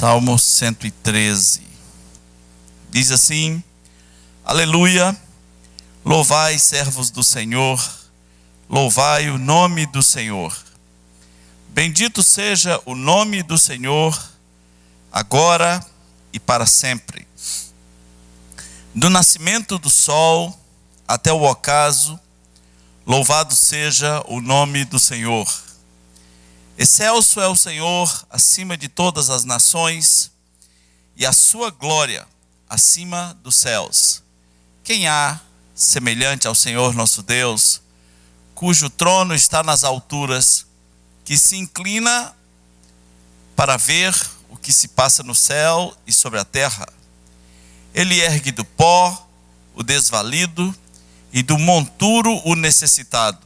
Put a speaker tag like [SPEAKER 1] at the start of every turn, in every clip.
[SPEAKER 1] Salmo 113. Diz assim: Aleluia, louvai, servos do Senhor, louvai o nome do Senhor. Bendito seja o nome do Senhor, agora e para sempre. Do nascimento do sol até o ocaso, louvado seja o nome do Senhor. Excelso é o Senhor acima de todas as nações, e a sua glória acima dos céus. Quem há semelhante ao Senhor nosso Deus, cujo trono está nas alturas, que se inclina para ver o que se passa no céu e sobre a terra? Ele ergue do pó o desvalido e do monturo o necessitado,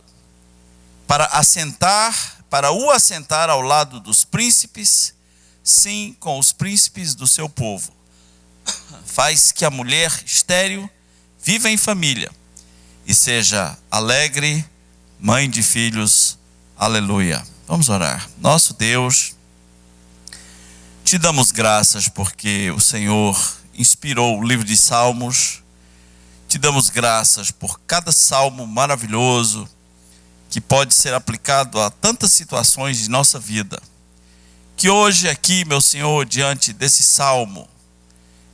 [SPEAKER 1] para o assentar ao lado dos príncipes, sim, com os príncipes do seu povo. Faz que a mulher estéril viva em família e seja alegre, mãe de filhos. Aleluia. Vamos orar. Nosso Deus, te damos graças porque o Senhor inspirou o livro de Salmos. Te damos graças por cada salmo maravilhoso que pode ser aplicado a tantas situações de nossa vida. Que hoje aqui, meu Senhor, diante desse salmo,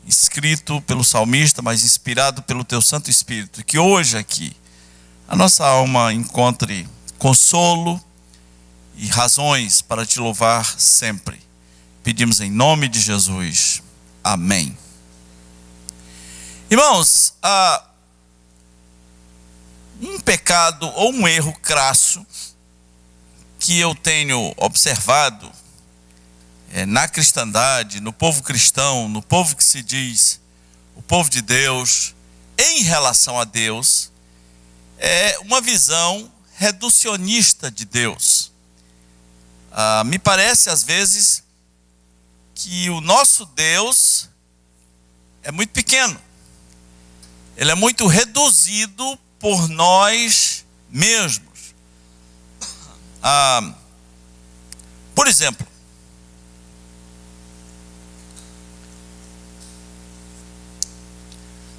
[SPEAKER 1] escrito pelo salmista, mas inspirado pelo Teu Santo Espírito, que hoje aqui a nossa alma encontre consolo e razões para Te louvar sempre. Pedimos em nome de Jesus. Amém. Irmãos, um pecado ou um erro crasso que eu tenho observado na cristandade, no povo cristão, no povo que se diz o povo de Deus, em relação a Deus, é uma visão reducionista de Deus. Me parece às vezes que o nosso Deus é muito pequeno, ele é muito reduzido por nós mesmos. Por exemplo,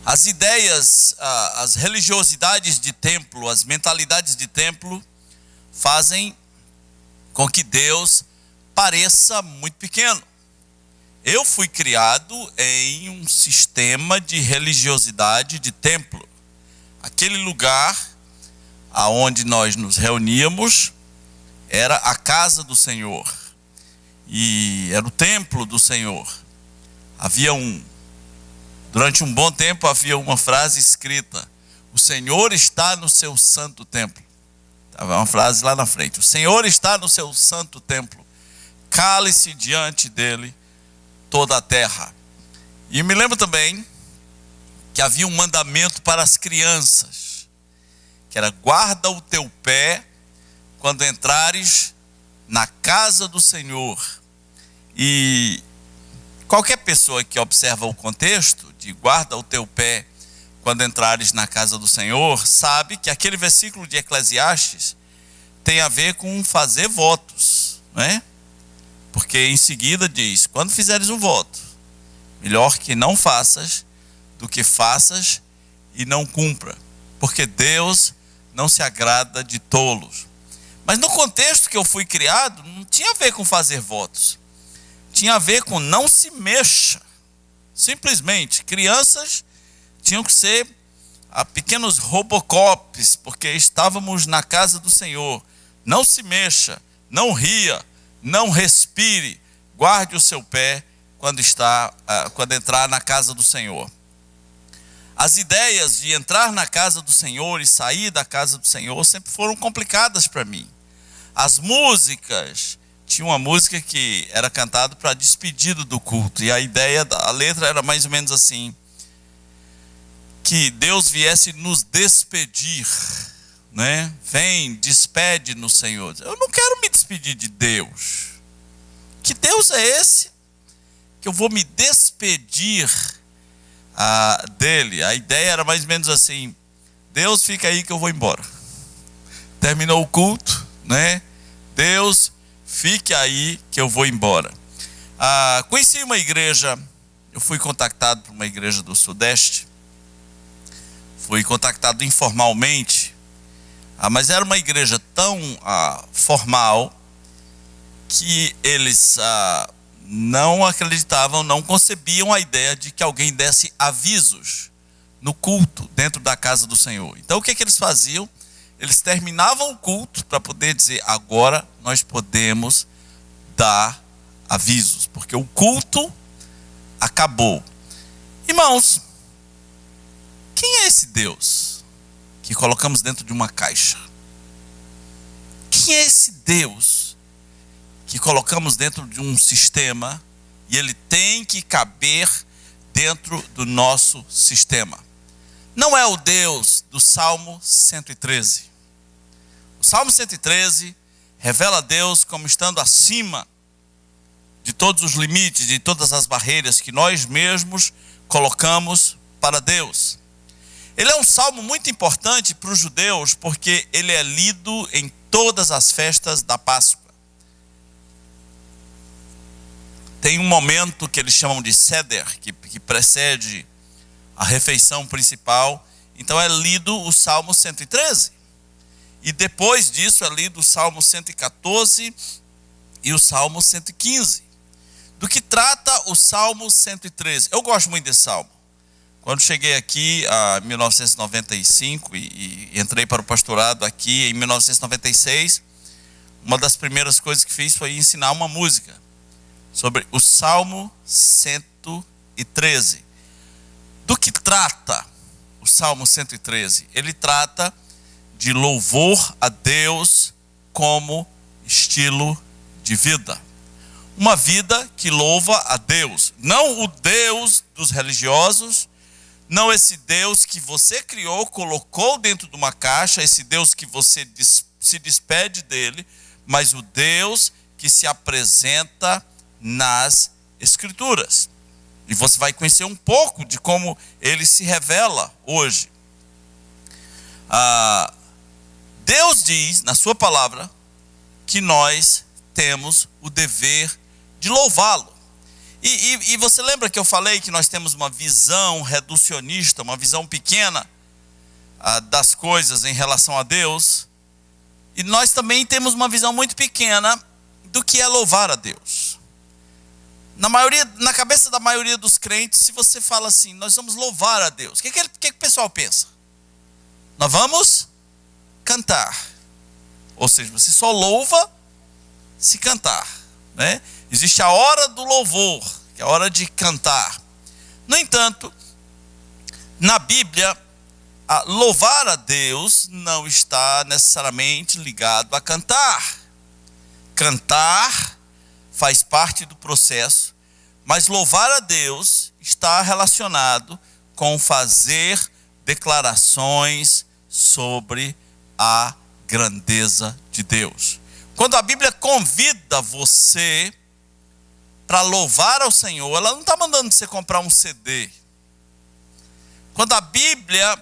[SPEAKER 1] as ideias, as religiosidades de templo, as mentalidades de templo fazem com que Deus pareça muito pequeno. Eu fui criado em um sistema de religiosidade de templo. Aquele lugar aonde nós nos reuníamos era a casa do Senhor. E era o templo do Senhor. Durante um bom tempo havia uma frase escrita: o Senhor está no seu santo templo. Estava uma frase lá na frente: o Senhor está no seu santo templo. Cale-se diante dele toda a terra. E me lembro também que havia um mandamento para as crianças, que era: guarda o teu pé quando entrares na casa do Senhor. E qualquer pessoa que observa o contexto de guarda o teu pé quando entrares na casa do Senhor, sabe que aquele versículo de Eclesiastes tem a ver com fazer votos, não é? Porque em seguida diz: quando fizeres um voto, melhor que não faças do que faças e não cumpra, porque Deus não se agrada de tolos. Mas no contexto que eu fui criado, não tinha a ver com fazer votos, tinha a ver com não se mexa. Simplesmente, crianças tinham que ser pequenos robocops, porque estávamos na casa do Senhor. Não se mexa, não ria, não respire, guarde o seu pé quando entrar na casa do Senhor. As ideias de entrar na casa do Senhor e sair da casa do Senhor sempre foram complicadas para mim. As músicas, tinha uma música que era cantada para despedida do culto, e a letra era mais ou menos assim: que Deus viesse nos despedir, né? Vem, despede-nos, Senhor. Eu não quero me despedir de Deus. Que Deus é esse que eu vou me despedir dele? A ideia era mais ou menos assim: Deus, fica aí que eu vou embora. Terminou o culto, né? Deus, fique aí que eu vou embora. Conheci uma igreja, eu fui contactado por uma igreja do Sudeste, fui contactado informalmente, mas era uma igreja tão formal que eles não acreditavam, não concebiam a ideia de que alguém desse avisos no culto dentro da casa do Senhor. Então o que eles faziam? Eles terminavam o culto para poder dizer: agora nós podemos dar avisos, porque o culto acabou. Irmãos, quem é esse Deus que colocamos dentro de uma caixa? Quem é esse Deus que colocamos dentro de um sistema e ele tem que caber dentro do nosso sistema? Não é o Deus do Salmo 113. O Salmo 113 revela Deus como estando acima de todos os limites, de todas as barreiras que nós mesmos colocamos para Deus. Ele é um salmo muito importante para os judeus, porque ele é lido em todas as festas da Páscoa. Tem um momento que eles chamam de Seder, que precede a refeição principal. Então é lido o Salmo 113. E depois disso é lido o Salmo 114 e o Salmo 115. Do que trata o Salmo 113? Eu gosto muito desse salmo. Quando cheguei aqui em 1995 e entrei para o pastorado aqui em 1996, uma das primeiras coisas que fiz foi ensinar uma música sobre o Salmo 113. Do que trata o Salmo 113? Ele trata de louvor a Deus como estilo de vida. Uma vida que louva a Deus. Não o Deus dos religiosos, não esse Deus que você criou, colocou dentro de uma caixa, esse Deus que você se despede dele, mas o Deus que se apresenta nas Escrituras. E você vai conhecer um pouco de como ele se revela hoje. Deus diz na sua palavra que nós temos o dever de louvá-lo. E você lembra que eu falei que nós temos uma visão reducionista, uma visão pequena das coisas em relação a Deus? E nós também temos uma visão muito pequena do que é louvar a Deus. Na cabeça da maioria dos crentes, se você fala assim, nós vamos louvar a Deus, o que o pessoal pensa? Nós vamos cantar. Ou seja, você só louva se cantar, né? Existe a hora do louvor, que é a hora de cantar. No entanto, na Bíblia, louvar a Deus não está necessariamente ligado a cantar. Cantar faz parte do processo, mas louvar a Deus está relacionado com fazer declarações sobre a grandeza de Deus. Quando a Bíblia convida você para louvar ao Senhor, ela não está mandando você comprar um CD. Quando a Bíblia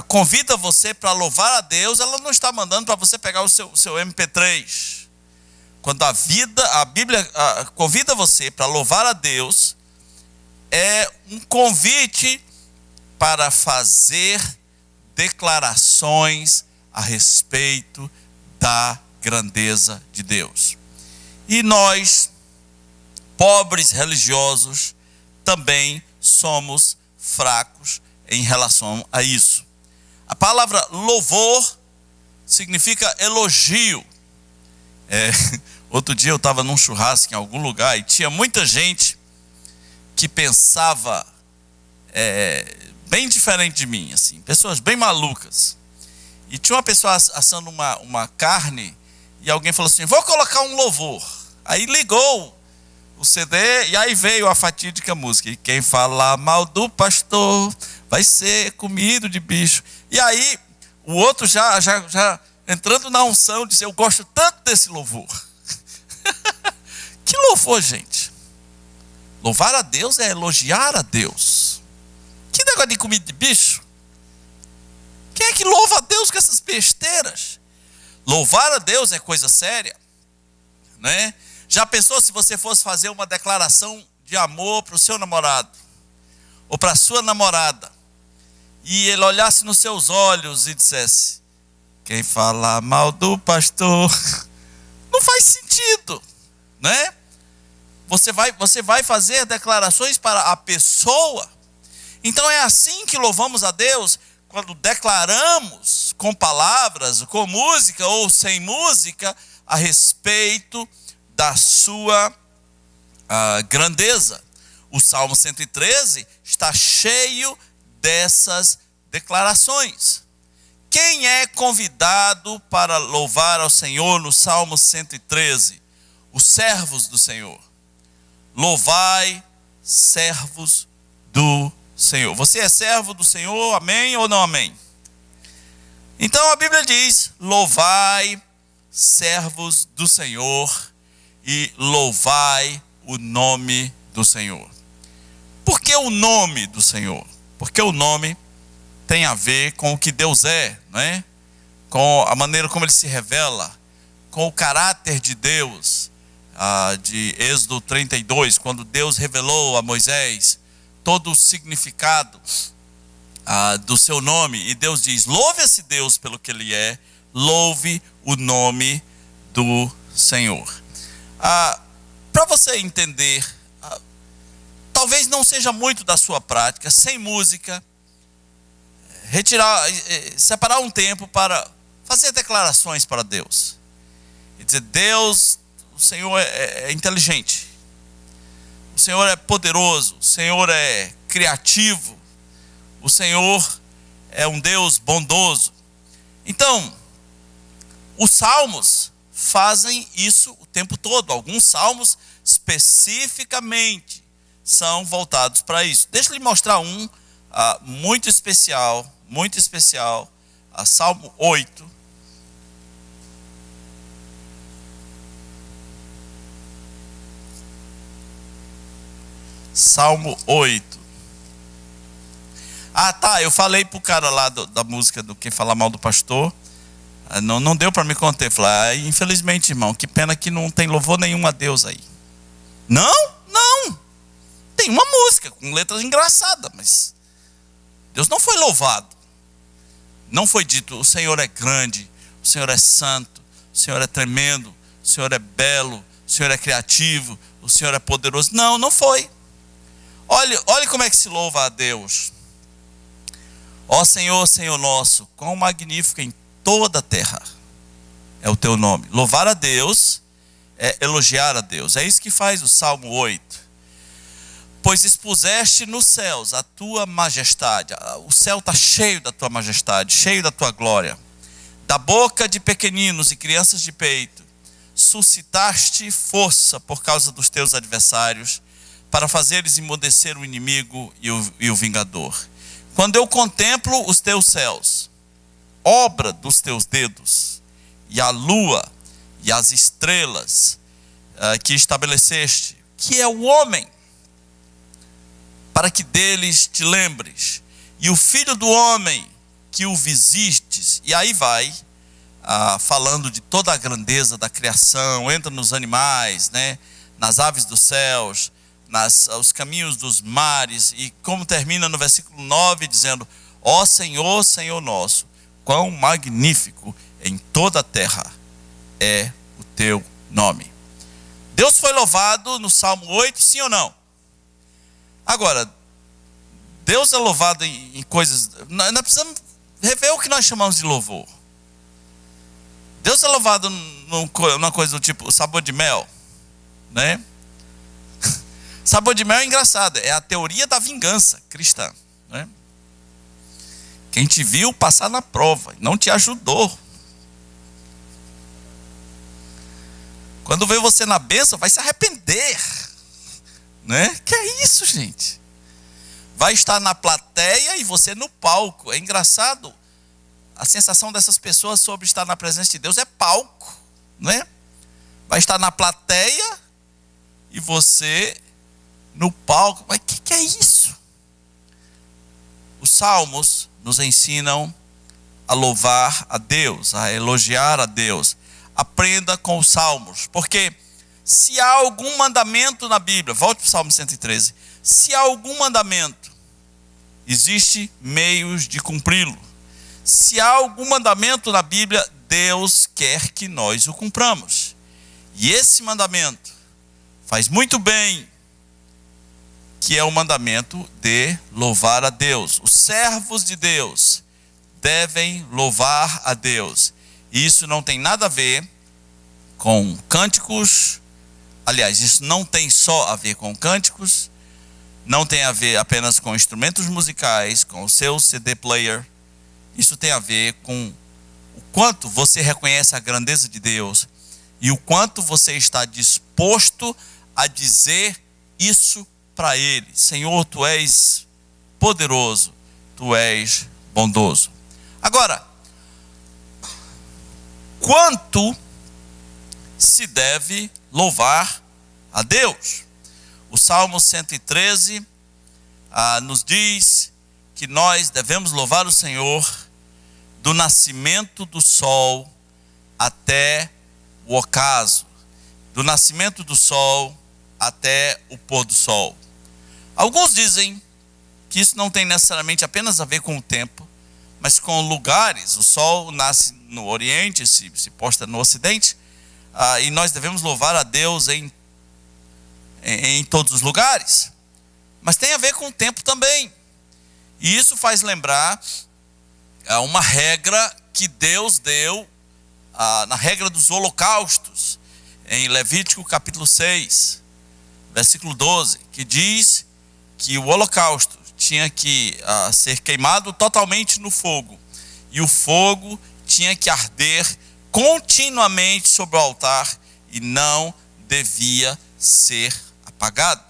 [SPEAKER 1] convida você para louvar a Deus, ela não está mandando para você pegar o seu MP3. Quando a Bíblia convida você para louvar a Deus, é um convite para fazer declarações a respeito da grandeza de Deus. E nós, pobres religiosos, também somos fracos em relação a isso. A palavra louvor significa elogio. Outro dia eu estava num churrasco em algum lugar e tinha muita gente que pensava bem diferente de mim, assim, pessoas bem malucas. E tinha uma pessoa assando uma carne e alguém falou assim: vou colocar um louvor. Aí ligou o CD e aí veio a fatídica música: e quem falar mal do pastor vai ser comido de bicho. E aí o outro já entrando na unção disse: eu gosto tanto desse louvor. Que louvor, gente? Louvar a Deus é elogiar a Deus. Que negócio de comida de bicho? Quem é que louva a Deus com essas besteiras? Louvar a Deus é coisa séria, né? Já pensou se você fosse fazer uma declaração de amor para o seu namorado, ou para a sua namorada, e ele olhasse nos seus olhos e dissesse: quem fala mal do pastor, não faz sentido, né? Você vai fazer declarações para a pessoa. Então é assim que louvamos a Deus, quando declaramos com palavras, com música ou sem música, a respeito da sua grandeza. O Salmo 113 está cheio dessas declarações. Quem é convidado para louvar ao Senhor no Salmo 113? Os servos do Senhor. Louvai, servos do Senhor. Você é servo do Senhor, amém ou não amém? Então a Bíblia diz: louvai, servos do Senhor, e louvai o nome do Senhor. Por que o nome do Senhor? Porque o nome tem a ver com o que Deus é, não é? Com a maneira como Ele se revela, com o caráter de Deus. De Êxodo 32, quando Deus revelou a Moisés todo o significado do seu nome, e Deus diz: louve esse Deus pelo que Ele é, louve o nome do Senhor. Para você entender, talvez não seja muito da sua prática, sem música, separar um tempo para fazer declarações para Deus, e dizer: Deus, o Senhor é inteligente, o Senhor é poderoso, o Senhor é criativo, o Senhor é um Deus bondoso. Então, os salmos fazem isso o tempo todo. Alguns salmos especificamente são voltados para isso. Deixa eu lhe mostrar um muito especial, Salmo 8. Salmo 8. Eu falei pro cara lá da música do Quem Fala Mal do Pastor. Não deu para me contemplar. Infelizmente, irmão, que pena que não tem louvor nenhum a Deus aí. Não. Tem uma música com letras engraçadas, mas Deus não foi louvado. Não foi dito: o Senhor é grande, o Senhor é santo, o Senhor é tremendo, o Senhor é belo, o Senhor é criativo, o Senhor é poderoso. Não foi. Olhe como é que se louva a Deus. Ó Senhor, Senhor nosso, quão magnífico em toda a terra é o teu nome. Louvar a Deus é elogiar a Deus. É isso que faz o Salmo 8. Pois expuseste nos céus a tua majestade. O céu está cheio da tua majestade, cheio da tua glória. Da boca de pequeninos e crianças de peito, suscitaste força por causa dos teus adversários, para fazeres emudecer o inimigo e o vingador. Quando eu contemplo os teus céus, obra dos teus dedos, e a lua e as estrelas que estabeleceste, que é o homem, para que deles te lembres, e o filho do homem, que o visites. E aí vai falando de toda a grandeza da criação, entra nos animais, né, nas aves dos céus, os caminhos dos mares, e como termina no versículo 9 dizendo: ó Senhor, Senhor nosso, quão magnífico em toda a terra é o teu nome. Deus foi louvado no Salmo 8, sim ou não? Agora, Deus é louvado em coisas. Nós precisamos rever o que nós chamamos de louvor. Deus é louvado numa coisa do tipo sabor de mel, né? Sabor de mel é engraçado, é a teoria da vingança cristã, né? Quem te viu passar na prova, não te ajudou. Quando vê você na bênção, vai se arrepender, né? Que é isso, gente? Vai estar na plateia e você no palco. É engraçado, a sensação dessas pessoas sobre estar na presença de Deus é palco, né? Vai estar na plateia e você no palco. Mas o que é isso? Os salmos nos ensinam a louvar a Deus, a elogiar a Deus. Aprenda com os salmos, porque Se há algum mandamento na Bíblia, volte para o Salmo 113. Se há algum mandamento, existe meios de cumpri-lo. Se há algum mandamento na Bíblia, Deus quer que nós o cumpramos. E esse mandamento faz muito bem, que é o mandamento de louvar a Deus. Os servos de Deus devem louvar a Deus. E isso não tem nada a ver com cânticos. Aliás, isso não tem só a ver com cânticos, não tem a ver apenas com instrumentos musicais, com o seu CD player. Isso tem a ver com o quanto você reconhece a grandeza de Deus e o quanto você está disposto a dizer isso para Ele. Senhor, Tu és poderoso, Tu és bondoso. Agora, quanto se deve louvar a Deus? O Salmo 113 nos diz que nós devemos louvar o Senhor do nascimento do sol até o ocaso, do nascimento do sol até o pôr do sol. Alguns dizem que isso não tem necessariamente apenas a ver com o tempo, mas com lugares. O sol nasce no Oriente, se posta no Ocidente, e nós devemos louvar a Deus em todos os lugares. Mas tem a ver com o tempo também. E isso faz lembrar uma regra que Deus deu na regra dos holocaustos, em Levítico capítulo 6, versículo 12, que diz que o holocausto tinha que ser queimado totalmente no fogo, e o fogo tinha que arder continuamente sobre o altar e não devia ser apagado.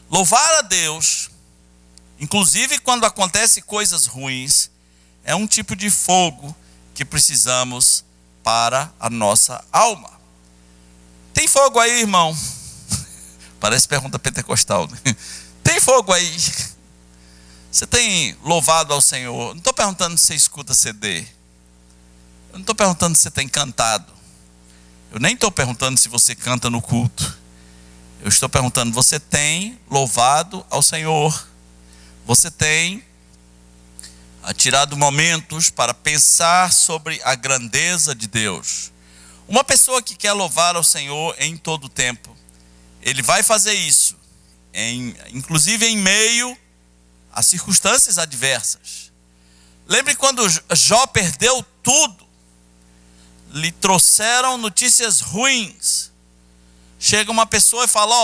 [SPEAKER 1] Louvar a Deus, inclusive quando acontecem coisas ruins, é um tipo de fogo que precisamos para a nossa alma. Tem fogo aí, irmão? Parece pergunta pentecostal, né? Tem fogo aí? Você tem louvado ao Senhor? Não estou perguntando se você escuta CD. Eu não estou perguntando se você tem cantado. Eu nem estou perguntando se você canta no culto. Eu estou perguntando, você tem louvado ao Senhor? Você tem tirado momentos para pensar sobre a grandeza de Deus? Uma pessoa que quer louvar ao Senhor em todo o tempo, ele vai fazer isso, inclusive em meio a circunstâncias adversas. Lembre quando Jó perdeu tudo, lhe trouxeram notícias ruins. Chega uma pessoa e fala,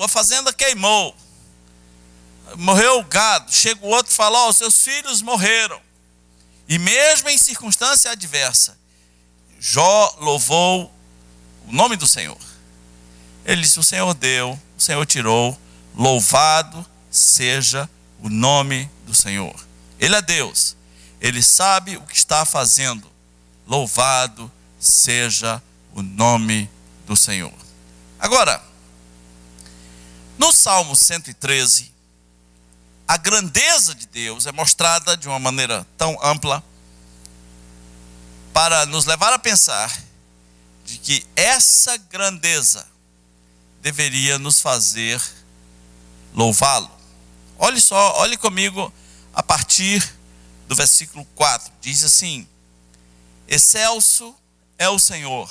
[SPEAKER 1] a fazenda queimou, morreu o gado. Chega o outro e fala, seus filhos morreram. E mesmo em circunstância adversa, Jó louvou o nome do Senhor. Ele disse, o Senhor deu, o Senhor tirou, louvado seja o nome do Senhor. Ele é Deus, Ele sabe o que está fazendo. Louvado seja o nome do Senhor. Agora, no Salmo 113, a grandeza de Deus é mostrada de uma maneira tão ampla para nos levar a pensar de que essa grandeza deveria nos fazer louvá-lo. Olhe comigo a partir do versículo 4. Diz assim: excelso é o Senhor,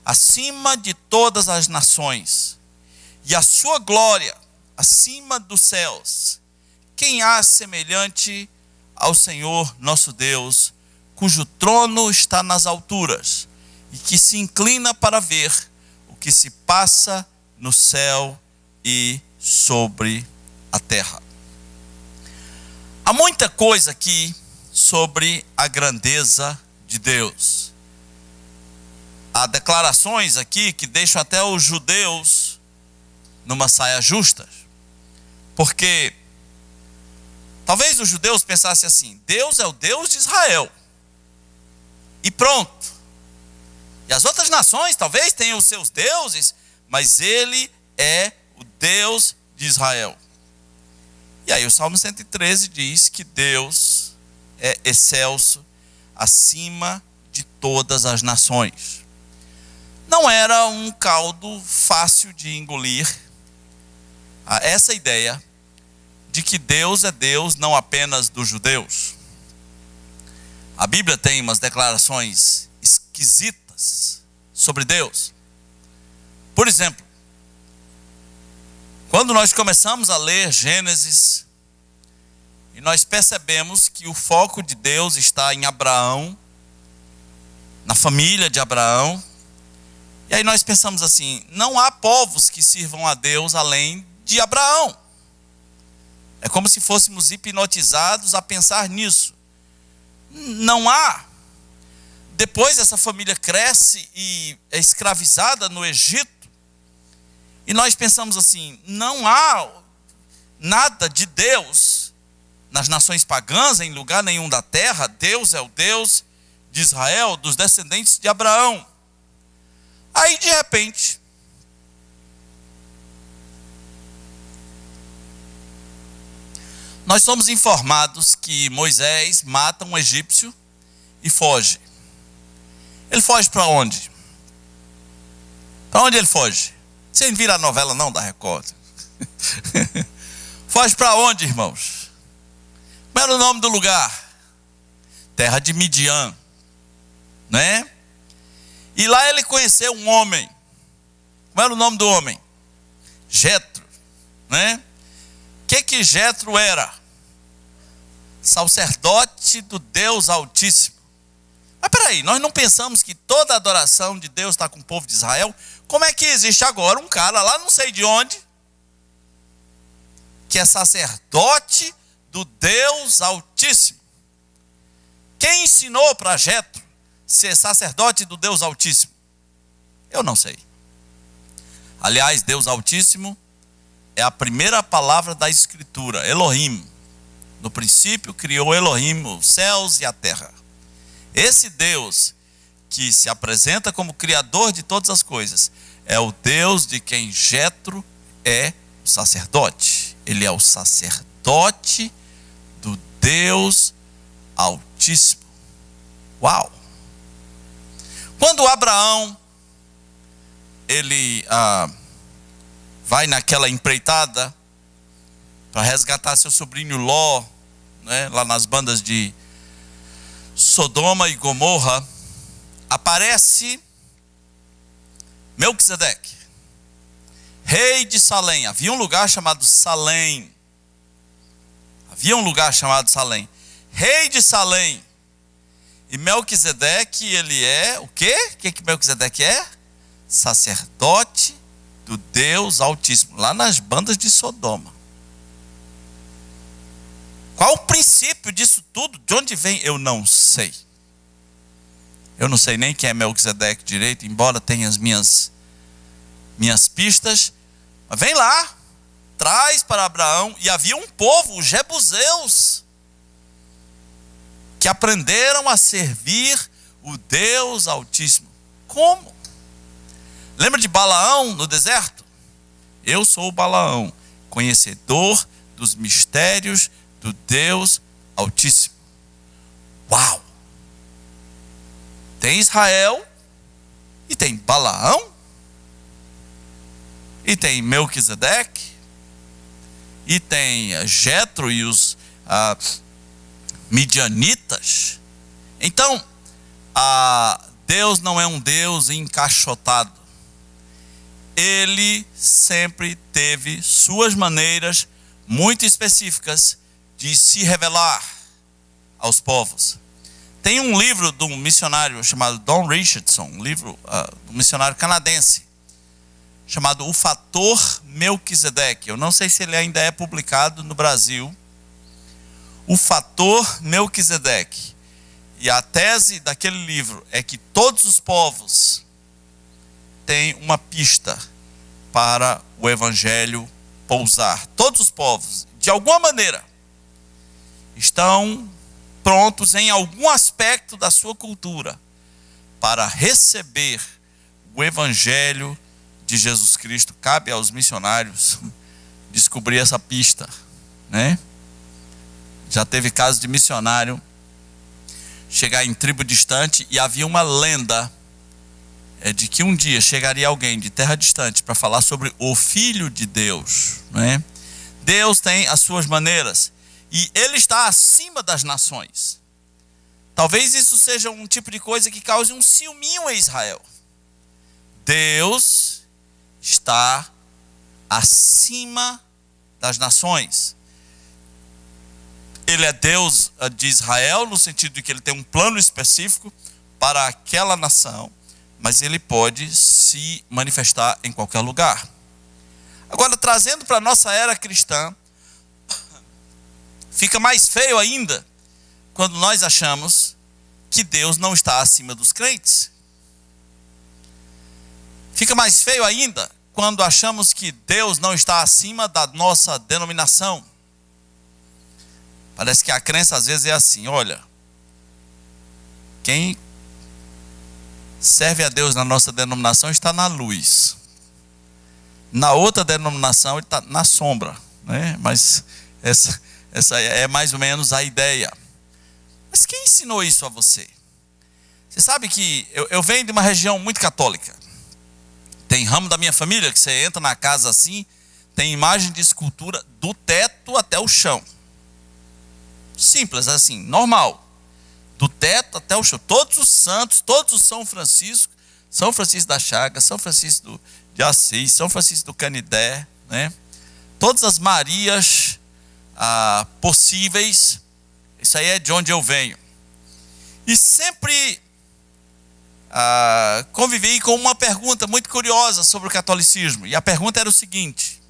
[SPEAKER 1] acima de todas as nações, e a sua glória acima dos céus. Quem há semelhante ao Senhor nosso Deus, cujo trono está nas alturas, e que se inclina para ver o que se passa no céu e sobre a terra. Há muita coisa aqui sobre a grandeza de Deus. Há declarações aqui que deixam até os judeus numa saia justa, porque talvez os judeus pensassem assim: Deus é o Deus de Israel, e pronto. E as outras nações talvez tenham os seus deuses, mas Ele é o Deus de Israel. E aí o Salmo 113 diz que Deus é excelso acima de todas as nações. Não era um caldo fácil de engolir essa ideia de que Deus é Deus não apenas dos judeus. A Bíblia tem umas declarações esquisitas sobre Deus. Por exemplo, quando nós começamos a ler Gênesis, e nós percebemos que o foco de Deus está em Abraão, na família de Abraão, e aí nós pensamos assim: não há povos que sirvam a Deus além de Abraão. É como se fôssemos hipnotizados a pensar nisso. Não há. Depois essa família cresce e é escravizada no Egito. E nós pensamos assim: não há nada de Deus nas nações pagãs, em lugar nenhum da terra. Deus é o Deus de Israel, dos descendentes de Abraão. Aí de repente, nós somos informados que Moisés mata um egípcio e foge. Ele foge para onde? Para onde ele foge? Você não vira a novela não da Record. Foge para onde, irmãos? Qual era o nome do lugar? Terra de Midian, né? E lá ele conheceu um homem. Qual era o nome do homem? Jetro, né? O que Jetro era? Sacerdote do Deus Altíssimo. Mas peraí, nós não pensamos que toda a adoração de Deus está com o povo de Israel? Como é que existe agora um cara lá não sei de onde, que é sacerdote do Deus Altíssimo? Quem ensinou para Jetro ser sacerdote do Deus Altíssimo? Eu não sei. Aliás, Deus Altíssimo é a primeira palavra da Escritura, Elohim. No princípio criou Elohim os céus e a terra. Esse Deus que se apresenta como Criador de todas as coisas é o Deus de quem Jetro é o sacerdote. Ele é o sacerdote do Deus Altíssimo. Uau! Quando Abraão ele vai naquela empreitada para resgatar seu sobrinho Ló, né, lá nas bandas de Sodoma e Gomorra, aparece Melquisedeque, rei de Salém. Havia um lugar chamado Salém. Rei de Salém. E Melquisedeque, ele é o quê? O que Melquisedeque é? Sacerdote do Deus Altíssimo, lá nas bandas de Sodoma. Qual o princípio disso tudo? De onde vem? Eu não sei. Eu não sei nem quem é Melquisedeque direito, embora tenha as minhas pistas. Mas vem lá, traz para Abraão. E havia um povo, os jebuseus, que aprenderam a servir o Deus Altíssimo. Como? Lembra de Balaão no deserto? Eu sou o Balaão, conhecedor dos mistérios do Deus Altíssimo. Uau! Tem Israel, e tem Balaão, e tem Melquisedeque, e tem Jetro e os midianitas. Então, Deus não é um Deus encaixotado. Ele sempre teve suas maneiras muito específicas de se revelar aos povos. Tem um livro de um missionário chamado Don Richardson, um livro de um missionário canadense, chamado O Fator Melquisedeque. Eu não sei se ele ainda é publicado no Brasil. O Fator Melquisedeque. E a tese daquele livro é que todos os povos têm uma pista para o evangelho pousar. Todos os povos, de alguma maneira, estão prontos em algum aspecto da sua cultura para receber o evangelho de Jesus Cristo. Cabe aos missionários descobrir essa pista, né? Já teve caso de missionário chegar em tribo distante e havia uma lenda é de que um dia chegaria alguém de terra distante para falar sobre o Filho de Deus, né? Deus tem as suas maneiras e Ele está acima das nações. Talvez isso seja um tipo de coisa que cause um ciúminho em Israel. Deus está acima das nações. Ele é Deus de Israel, no sentido de que Ele tem um plano específico para aquela nação, mas Ele pode se manifestar em qualquer lugar. Agora, trazendo para a nossa era cristã, fica mais feio ainda quando nós achamos que Deus não está acima dos crentes. Fica mais feio ainda quando achamos que Deus não está acima da nossa denominação. Parece que a crença às vezes é assim: olha, quem serve a Deus na nossa denominação está na luz. Na outra denominação ele está na sombra, né? Mas essa é mais ou menos a ideia. Mas quem ensinou isso a você? Você sabe que eu venho de uma região muito católica. Tem ramo da minha família que você entra na casa assim, tem imagem de escultura do teto até o chão. Simples assim, normal. Do teto até o chão. Todos os santos, todos os São Francisco da Chagas, São Francisco de Assis, São Francisco do Canidé, né? Todas as Marias possíveis. Isso aí é de onde eu venho. E sempre convivi com uma pergunta muito curiosa sobre o catolicismo. E a pergunta era o seguinte: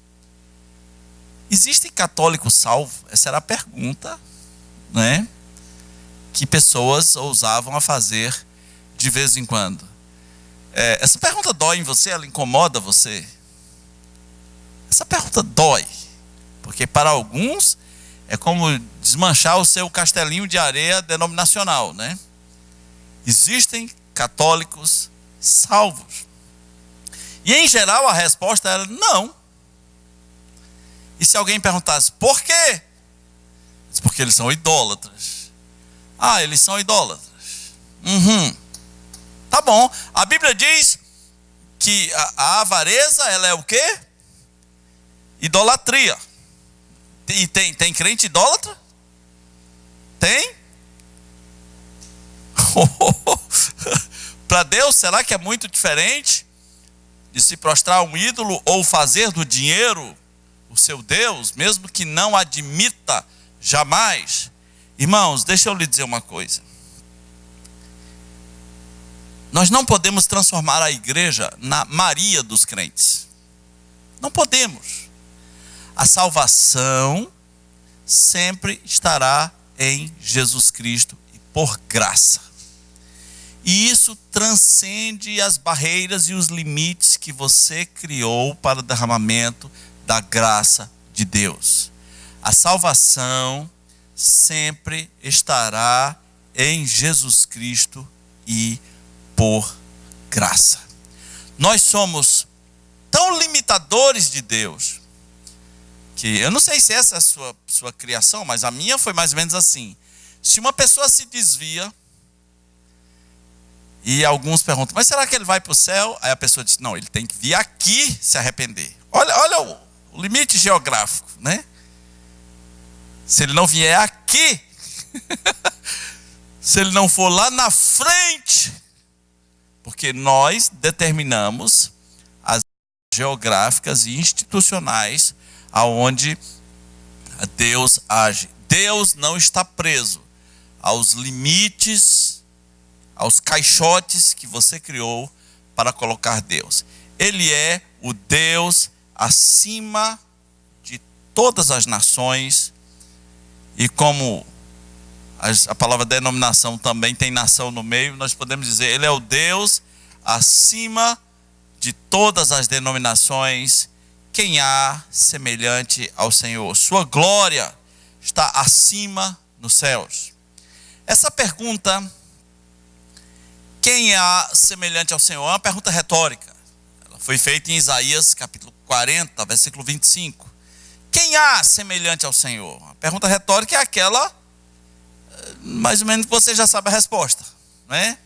[SPEAKER 1] existem católicos salvos? Essa era a pergunta, né, que pessoas ousavam a fazer de vez em quando. Essa pergunta dói em você? Ela incomoda você? Essa pergunta dói, porque para alguns é como desmanchar o seu castelinho de areia denominacional, né? Existem católicos salvos? E em geral a resposta era não. E se alguém perguntasse por quê? Porque eles são idólatras. Eles são idólatras. Tá bom. A Bíblia diz que a avareza, ela é o quê? Idolatria. E tem crente idólatra? Tem? Para Deus, será que é muito diferente de se prostrar a um ídolo ou fazer do dinheiro o seu Deus, mesmo que não admita jamais? Irmãos, deixa eu lhe dizer uma coisa. Nós não podemos transformar a igreja na Maria dos crentes. Não podemos. A salvação sempre estará em Jesus Cristo e por graça. E isso transcende as barreiras e os limites que você criou para o derramamento da graça de Deus. A salvação sempre estará em Jesus Cristo e por graça. Nós somos tão limitadores de Deus que eu não sei se essa é a sua criação, mas a minha foi mais ou menos assim. Se uma pessoa se desvia e alguns perguntam, mas será que ele vai para o céu? Aí a pessoa diz, não, ele tem que vir aqui se arrepender. Olha o limite geográfico, né? Se ele não vier aqui, se ele não for lá na frente, porque nós determinamos as geográficas e institucionais aonde Deus age. Deus não está preso aos limites, aos caixotes que você criou para colocar Deus. Ele é o Deus acima de todas as nações. E como a palavra denominação também tem nação no meio, nós podemos dizer, ele é o Deus acima de todas as denominações. Quem há semelhante ao Senhor? Sua glória está acima nos céus. Essa pergunta, quem há semelhante ao Senhor, é uma pergunta retórica. Ela foi feita em Isaías capítulo 40, versículo 25. Quem há semelhante ao Senhor? A pergunta retórica é aquela, mais ou menos, que você já sabe a resposta, né?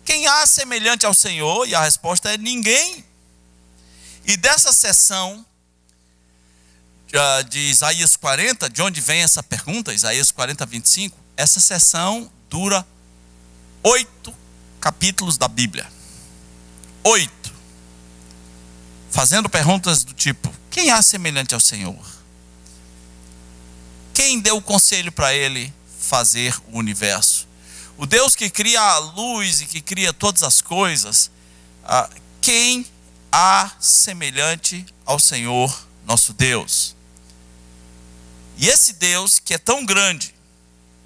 [SPEAKER 1] Quem há semelhante ao Senhor? E a resposta é ninguém. E dessa sessão de Isaías 40, de onde vem essa pergunta, Isaías 40, 25, essa sessão dura 8 capítulos da Bíblia. 8. Fazendo perguntas do tipo: quem há semelhante ao Senhor? Quem deu o conselho para ele fazer o universo? O Deus que cria a luz e que cria todas as coisas. Quem há semelhante ao Senhor nosso Deus? E esse Deus que é tão grande,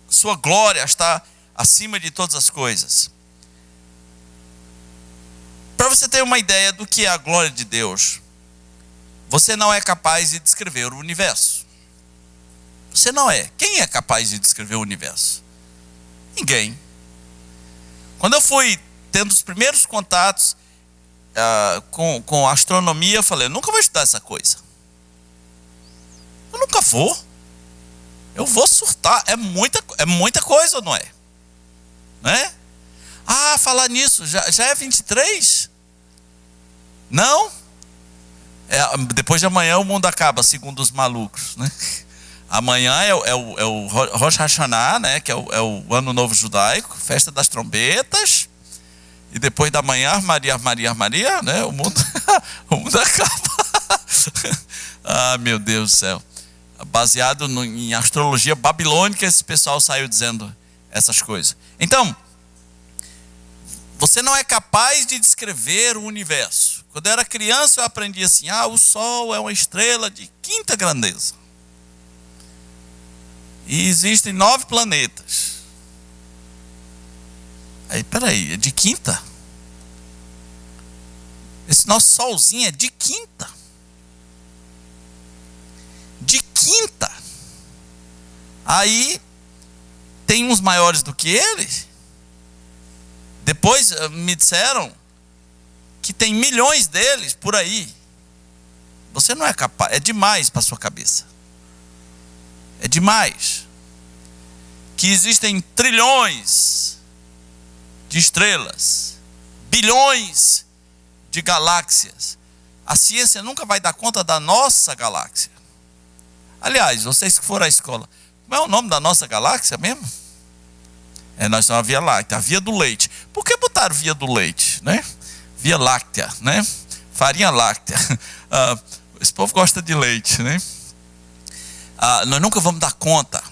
[SPEAKER 1] sua glória está acima de todas as coisas. Para você ter uma ideia do que é a glória de Deus, você não é capaz de descrever o universo. Você não é. Quem é capaz de descrever o universo? Ninguém. Quando eu fui tendo os primeiros contatos com a astronomia, eu falei: eu nunca vou estudar essa coisa. Eu nunca vou. Eu vou surtar. É muita coisa, não é? Né? Falar nisso, já é 23? Não? Depois de amanhã o mundo acaba, segundo os malucos, né? Amanhã é o Rosh Hashanah, né? Que é o Ano Novo Judaico, festa das trombetas. E depois da manhã, Maria, né? O mundo acaba. Meu Deus do céu. Baseado em astrologia babilônica, esse pessoal saiu dizendo essas coisas. Então, você não é capaz de descrever o universo. Quando eu era criança, eu aprendi assim: o Sol é uma estrela de quinta grandeza. E existem 9 planetas. Aí, peraí, é de quinta? Esse nosso solzinho é de quinta. De quinta. Aí, tem uns maiores do que ele. Depois me disseram que tem milhões deles por aí. Você não é capaz, é demais para sua cabeça. É demais. Que existem trilhões de estrelas, bilhões de galáxias. A ciência nunca vai dar conta da nossa galáxia. Aliás, vocês que foram à escola, como é o nome da nossa galáxia mesmo? Nós somos a Via Láctea, a Via do Leite. Por que botaram Via do Leite, né? Via Láctea, né? Farinha láctea. Esse povo gosta de leite, né? Nós nunca vamos dar conta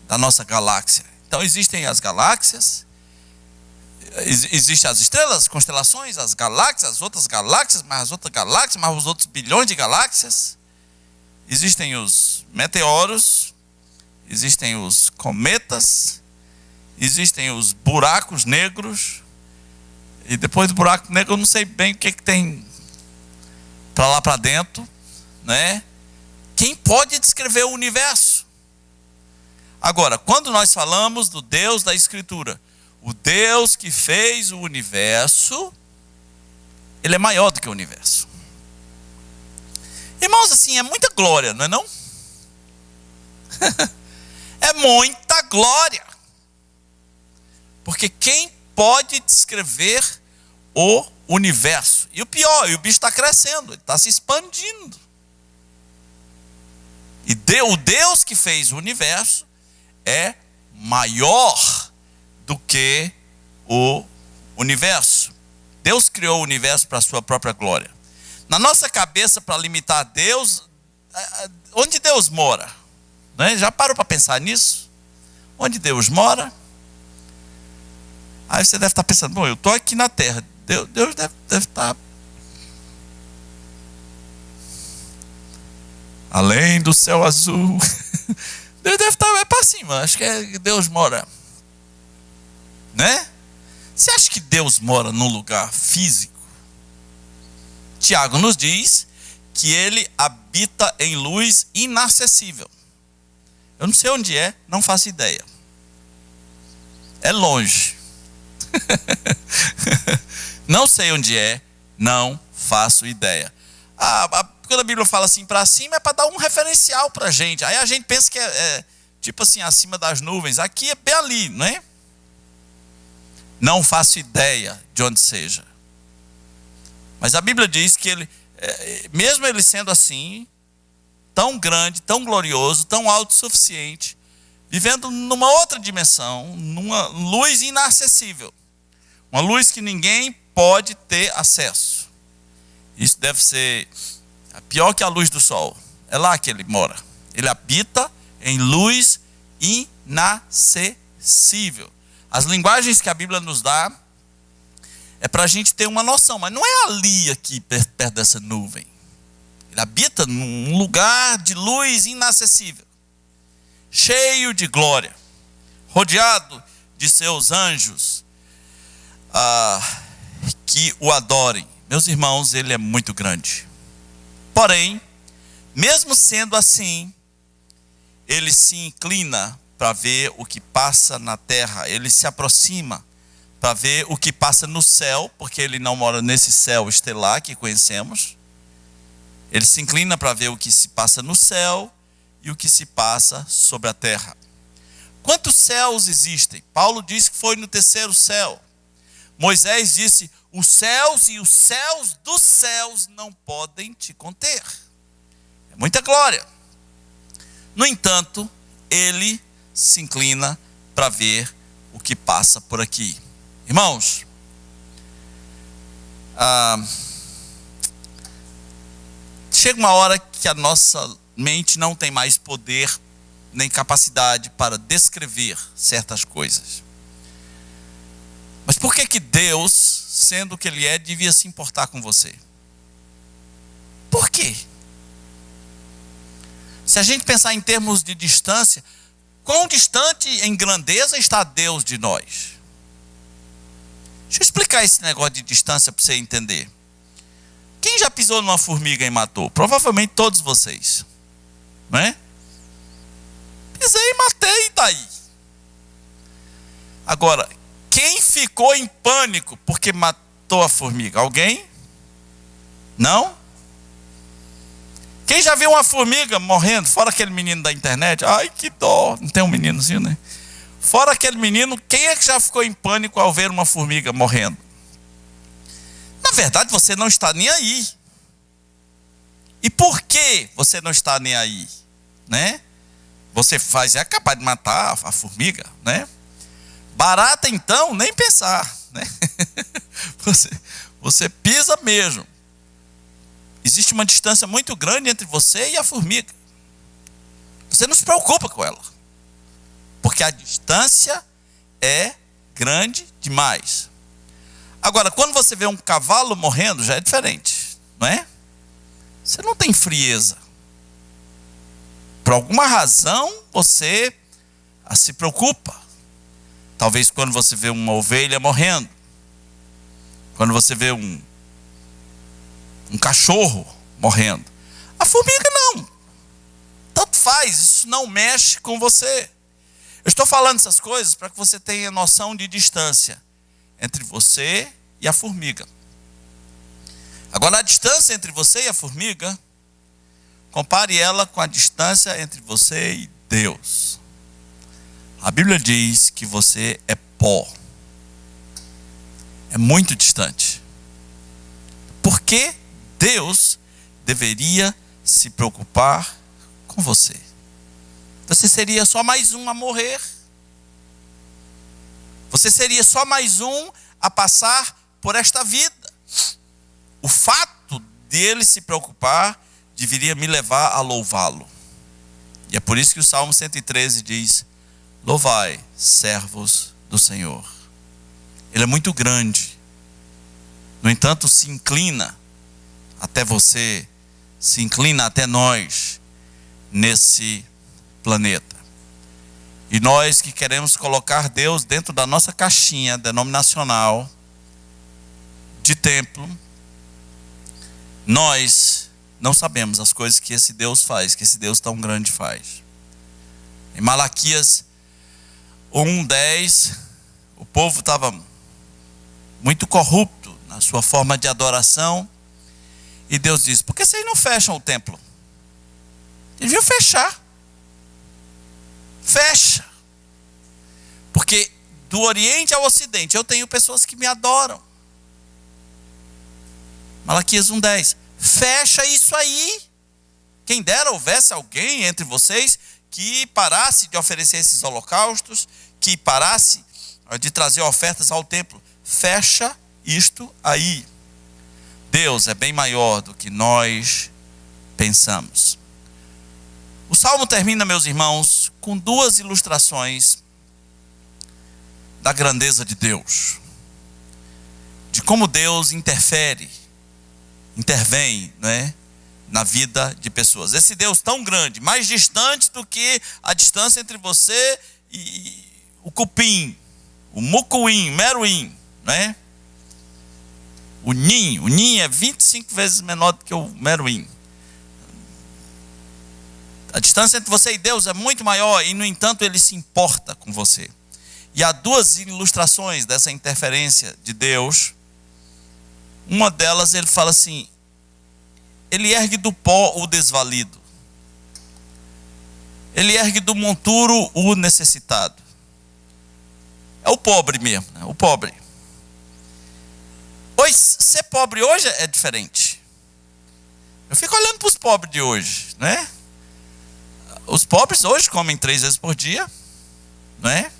[SPEAKER 1] da nossa galáxia. Então existem as galáxias, existem as estrelas, as constelações, as galáxias, as outras galáxias, mais as outras galáxias, mais os outros bilhões de galáxias. Existem os meteoros, existem os cometas, existem os buracos negros. E depois do buraco negro eu não sei bem o que tem para lá para dentro, né? Quem pode descrever o universo? Agora, quando nós falamos do Deus da Escritura, o Deus que fez o universo, ele é maior do que o universo. Irmãos, assim, é muita glória, não é não? É muita glória. Porque quem pode descrever o universo? E o pior, o bicho está crescendo, ele está se expandindo. E o Deus que fez o universo é maior do que o universo. Deus criou o universo para a sua própria glória. Na nossa cabeça, para limitar Deus, onde Deus mora? Né? Já parou para pensar nisso? Onde Deus mora? Aí você deve estar pensando: bom, eu estou aqui na terra, Deus deve estar além do céu azul. Deus deve estar para cima. Acho que Deus mora, né? Você acha que Deus mora num lugar físico? Tiago nos diz que ele habita em luz inacessível. Eu não sei onde é, não faço ideia. É longe. Não sei onde é, não faço ideia. Quando a Bíblia fala assim para cima, é para dar um referencial para a gente. Aí a gente pensa que é tipo assim, acima das nuvens. Aqui é bem ali, não é? Não faço ideia de onde seja. Mas a Bíblia diz que ele, mesmo ele sendo assim, tão grande, tão glorioso, tão autossuficiente, vivendo numa outra dimensão, numa luz inacessível. Uma luz que ninguém pode ter acesso. Isso deve ser pior que a luz do sol. É lá que ele mora. Ele habita em luz inacessível. As linguagens que a Bíblia nos dá é para a gente ter uma noção, mas não é ali aqui perto dessa nuvem. Ele habita num lugar de luz inacessível, cheio de glória, rodeado de seus anjos que o adorem. Meus irmãos, ele é muito grande. Porém, mesmo sendo assim, ele se inclina para ver o que passa na terra. Ele se aproxima para ver o que passa no céu, porque ele não mora nesse céu estelar que conhecemos. Ele se inclina para ver o que se passa no céu e o que se passa sobre a terra. Quantos céus existem? Paulo disse que foi no terceiro céu. Moisés disse: os céus e os céus dos céus não podem te conter. É muita glória. No entanto, ele se inclina para ver o que passa por aqui. Irmãos, chega uma hora que a nossa mente não tem mais poder nem capacidade para descrever certas coisas. Mas por que Deus, sendo o que Ele é, devia se importar com você? Por quê? Se a gente pensar em termos de distância, quão distante em grandeza está Deus de nós? Deixa eu explicar esse negócio de distância para você entender. Quem já pisou numa formiga e matou? Provavelmente todos vocês, não é? Pisei e matei, e daí? Agora, quem ficou em pânico porque matou a formiga? Alguém? Não? Quem já viu uma formiga morrendo? Fora aquele menino da internet. Ai, que dó. Não tem um meninozinho, né? Fora aquele menino, quem é que já ficou em pânico ao ver uma formiga morrendo? Na verdade, você não está nem aí. E por que você não está nem aí? Né? Você é capaz de matar a formiga, né? Barata, então, nem pensar, né? Você pisa mesmo. Existe uma distância muito grande entre você e a formiga. Você não se preocupa com ela, porque a distância é grande demais. Agora, quando você vê um cavalo morrendo, já é diferente, não é? Você não tem frieza. Por alguma razão, você se preocupa. Talvez quando você vê uma ovelha morrendo, quando você vê um cachorro morrendo. A formiga não. Tanto faz, isso não mexe com você. Eu estou falando essas coisas para que você tenha noção de distância entre você e a formiga. Agora, a distância entre você e a formiga, compare ela com a distância entre você e Deus. A Bíblia diz que você é pó. É muito distante. Por que Deus deveria se preocupar com você? Você seria só mais um a morrer. Você seria só mais um a passar por esta vida. O fato dele se preocupar deveria me levar a louvá-lo. E é por isso que o Salmo 113 diz: louvai, servos do Senhor. Ele é muito grande. No entanto, se inclina até você, se inclina até nós nesse planeta. E nós que queremos colocar Deus dentro da nossa caixinha denominacional de templo, nós não sabemos as coisas que esse Deus faz, que esse Deus tão grande faz. Em Malaquias 1:10, o povo estava muito corrupto na sua forma de adoração, e Deus diz: por que vocês não fecham o templo? Deviam fechar. Fecha. Porque do Oriente ao Ocidente, eu tenho pessoas que me adoram. Malaquias 1:10. Fecha isso aí. Quem dera houvesse alguém entre vocês que parasse de oferecer esses holocaustos, que parasse de trazer ofertas ao templo. Fecha isto aí. Deus é bem maior do que nós pensamos. O Salmo termina, meus irmãos, com duas ilustrações da grandeza de Deus. De como Deus intervém, né, na vida de pessoas. Esse Deus tão grande, mais distante do que a distância entre você e o cupim, o mucuim, meruim, né? O ninho é 25 vezes menor do que o meruim. A distância entre você e Deus é muito maior e, no entanto, Ele se importa com você. E há duas ilustrações dessa interferência de Deus. Uma delas, ele fala assim: Ele ergue do pó o desvalido. Ele ergue do monturo o necessitado. É o pobre mesmo, né? O pobre. Pois ser pobre hoje é diferente. Eu fico olhando para os pobres de hoje, né? Os pobres hoje comem 3 vezes por dia, né?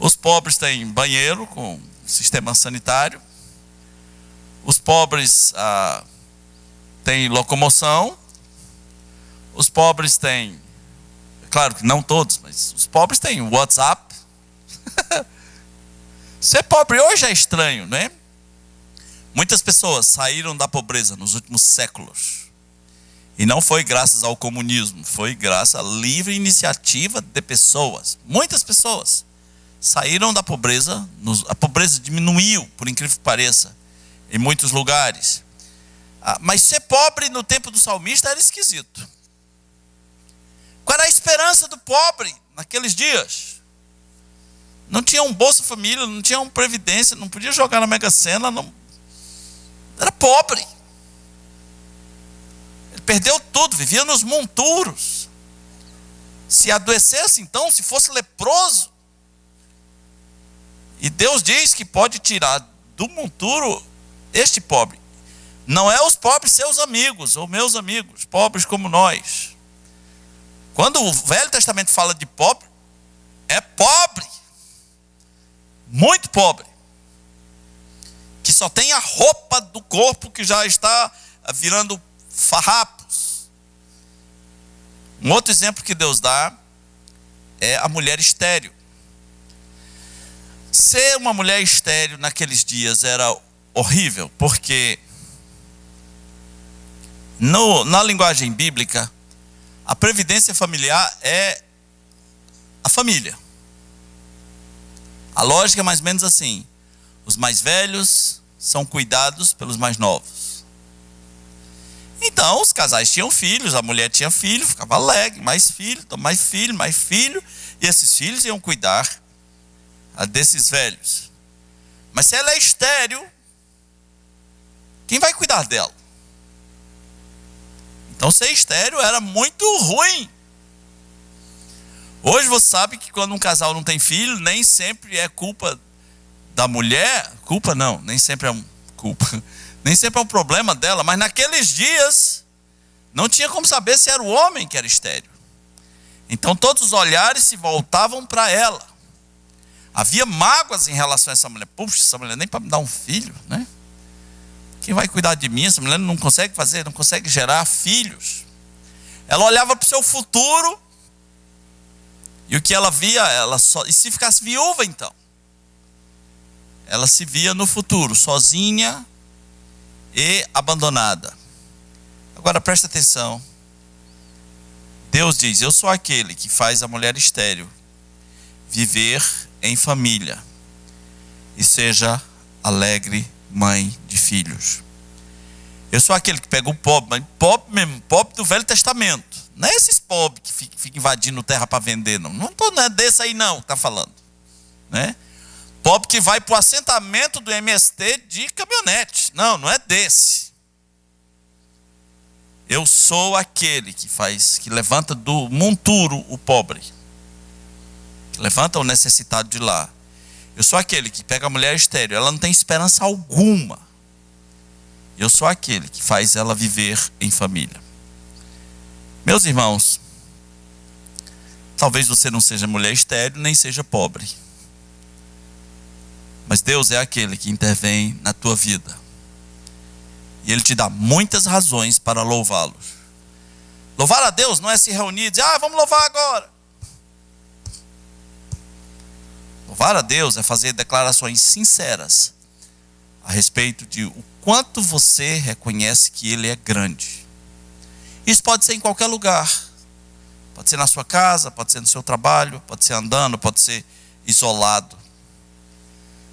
[SPEAKER 1] Os pobres têm banheiro com sistema sanitário. Os pobres têm locomoção. Os pobres têm, claro que não todos, mas os pobres têm WhatsApp. Ser pobre hoje é estranho, né? Muitas pessoas saíram da pobreza nos últimos séculos. E não foi graças ao comunismo, foi graças à livre iniciativa de pessoas. Muitas pessoas saíram da pobreza, a pobreza diminuiu, por incrível que pareça, em muitos lugares. Mas ser pobre no tempo do salmista era esquisito. Qual era a esperança do pobre naqueles dias? Não tinha um Bolsa Família, não tinha uma previdência, não podia jogar na Mega Sena, não. Era pobre. Ele perdeu tudo, vivia nos monturos. Se adoecesse então, se fosse leproso. E Deus diz que pode tirar do monturo este pobre. Não é os pobres seus amigos, ou meus amigos, pobres como nós. Quando o Velho Testamento fala de pobre, é pobre. Muito pobre. Que só tem a roupa do corpo que já está virando farrapos. Um outro exemplo que Deus dá é a mulher estéril. Ser uma mulher estéril naqueles dias era horrível, porque na linguagem bíblica, a previdência familiar é a família. A lógica é mais ou menos assim: os mais velhos são cuidados pelos mais novos. Então os casais tinham filhos, a mulher tinha filho, ficava alegre, mais filho, mais filho, e esses filhos iam cuidar desses velhos. Mas se ela é estéril, quem vai cuidar dela? Então ser estéril era muito ruim. Hoje você sabe que quando um casal não tem filho, nem sempre é culpa da mulher. Culpa não, nem sempre é culpa. Nem sempre é um problema dela. Mas naqueles dias, não tinha como saber se era o homem que era estéril. Então todos os olhares se voltavam para ela. Havia mágoas em relação a essa mulher. Puxa, essa mulher nem para me dar um filho, né? Quem vai cuidar de mim? Essa mulher não consegue fazer, não consegue gerar filhos. Ela olhava para o seu futuro. E o que ela via, e se ficasse viúva então? Ela se via no futuro, sozinha e abandonada. Agora presta atenção. Deus diz: eu sou aquele que faz a mulher estéril viver em família e seja alegre mãe de filhos. Eu sou aquele que pega o pobre, mas pobre mesmo, pobre do Velho Testamento. Não é esses pobres que ficam invadindo terra para vender, não. Não é desse aí não que está falando, né? Pobre que vai para o assentamento do MST de caminhonete. Não é desse. Eu sou aquele que levanta do monturo o pobre, que levanta o necessitado de lá. Eu sou aquele que pega a mulher estéril, ela não tem esperança alguma. Eu sou aquele que faz ela viver em família. Meus irmãos, talvez você não seja mulher estéril, nem seja pobre. Mas Deus é aquele que intervém na tua vida. E Ele te dá muitas razões para louvá-lo. Louvar a Deus não é se reunir e dizer, vamos louvar agora. Louvar a Deus é fazer declarações sinceras a respeito de o quanto você reconhece que Ele é grande. Isso pode ser em qualquer lugar. Pode ser na sua casa, pode ser no seu trabalho, pode ser andando, pode ser isolado.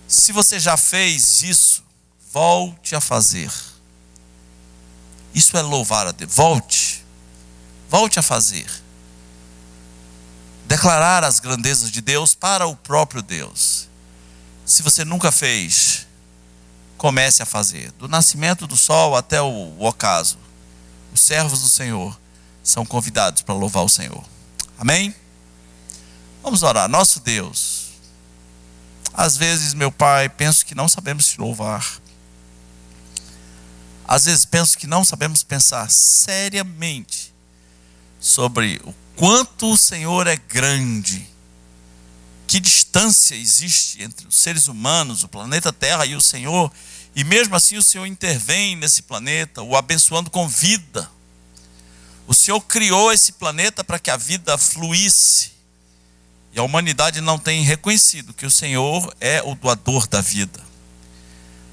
[SPEAKER 1] Se você já fez isso, volte a fazer. Isso é louvar a Deus. Volte a fazer. Declarar as grandezas de Deus para o próprio Deus. Se você nunca fez, comece a fazer. Do nascimento do sol até o ocaso, os servos do Senhor são convidados para louvar o Senhor. Amém? Vamos orar. Nosso Deus, às vezes, meu Pai, penso que não sabemos te louvar. Às vezes penso que não sabemos pensar seriamente sobre o quanto o Senhor é grande. Que distância existe entre os seres humanos, o planeta Terra e o Senhor. E mesmo assim o Senhor intervém nesse planeta, o abençoando com vida. O Senhor criou esse planeta para que a vida fluísse. E a humanidade não tem reconhecido que o Senhor é o doador da vida.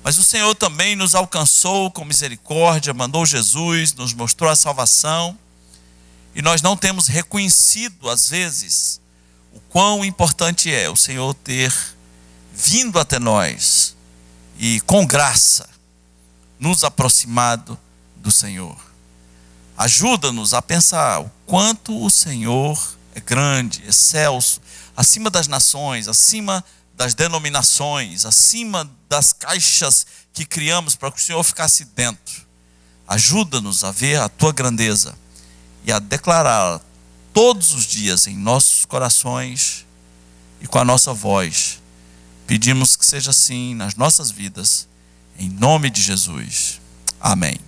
[SPEAKER 1] Mas o Senhor também nos alcançou com misericórdia, mandou Jesus, nos mostrou a salvação. E nós não temos reconhecido, às vezes, o quão importante é o Senhor ter vindo até nós e, com graça, nos aproximado do Senhor. Ajuda-nos a pensar o quanto o Senhor é grande, excelso, acima das nações, acima das denominações, acima das caixas que criamos para que o Senhor ficasse dentro. Ajuda-nos a ver a tua grandeza e a declará-la todos os dias em nossos corações e com a nossa voz. Pedimos que seja assim nas nossas vidas, em nome de Jesus. Amém.